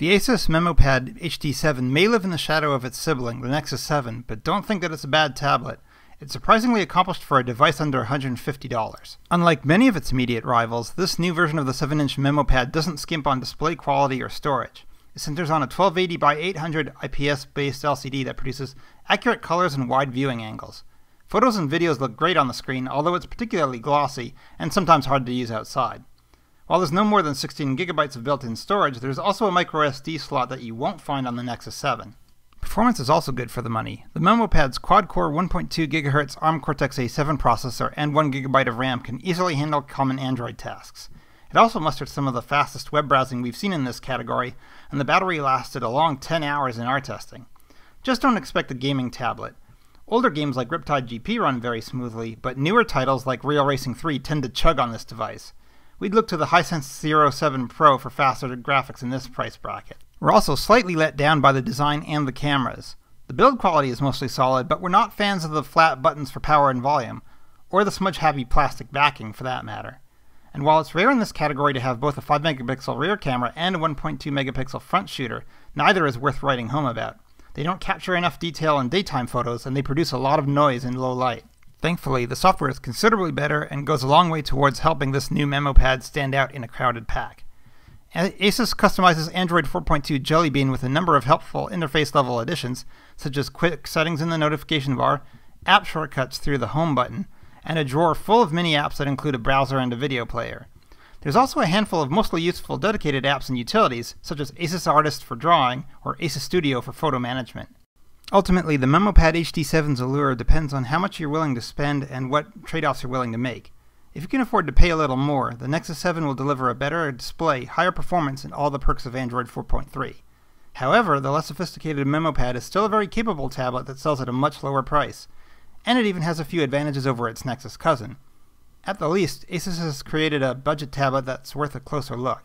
The ASUS MeMo Pad HD7 may live in the shadow of its sibling, the Nexus 7, but don't think that it's a bad tablet. It's surprisingly accomplished for a device under $150. Unlike many of its immediate rivals, this new version of the 7-inch MeMo Pad doesn't skimp on display quality or storage. It centers on a 1280 by 800 IPS-based LCD that produces accurate colors and wide viewing angles. Photos and videos look great on the screen, although it's particularly glossy and sometimes hard to use outside. While there's no more than 16 gigabytes of built-in storage, there's also a microSD slot that you won't find on the Nexus 7. Performance is also good for the money. The MeMo Pad's quad-core 1.2 GHz ARM Cortex-A7 processor and 1 GB of RAM can easily handle common Android tasks. It also mustered some of the fastest web browsing we've seen in this category, and the battery lasted a long 10 hours in our testing. Just don't expect a gaming tablet. Older games like Riptide GP run very smoothly, but newer titles like Real Racing 3 tend to chug on this device. We'd look to the Hisense Zero 7 Pro for faster graphics in this price bracket. We're also slightly let down by the design and the cameras. The build quality is mostly solid, but we're not fans of the flat buttons for power and volume, or the smudge-happy plastic backing for that matter. And while it's rare in this category to have both a 5 megapixel rear camera and a 1.2 megapixel front shooter, neither is worth writing home about. They don't capture enough detail in daytime photos, and they produce a lot of noise in low light. Thankfully, the software is considerably better and goes a long way towards helping this new MeMo Pad stand out in a crowded pack. ASUS customizes Android 4.2 Jelly Bean with a number of helpful interface-level additions, such as quick settings in the notification bar, app shortcuts through the home button, and a drawer full of mini apps that include a browser and a video player. There's also a handful of mostly useful dedicated apps and utilities, such as ASUS Artist for drawing or ASUS Studio for photo management. Ultimately, the MeMo Pad HD7's allure depends on how much you're willing to spend and what trade-offs you're willing to make. If you can afford to pay a little more, the Nexus 7 will deliver a better display, higher performance, and all the perks of Android 4.3. However, the less sophisticated MeMo Pad is still a very capable tablet that sells at a much lower price, and it even has a few advantages over its Nexus cousin. At the least, ASUS has created a budget tablet that's worth a closer look.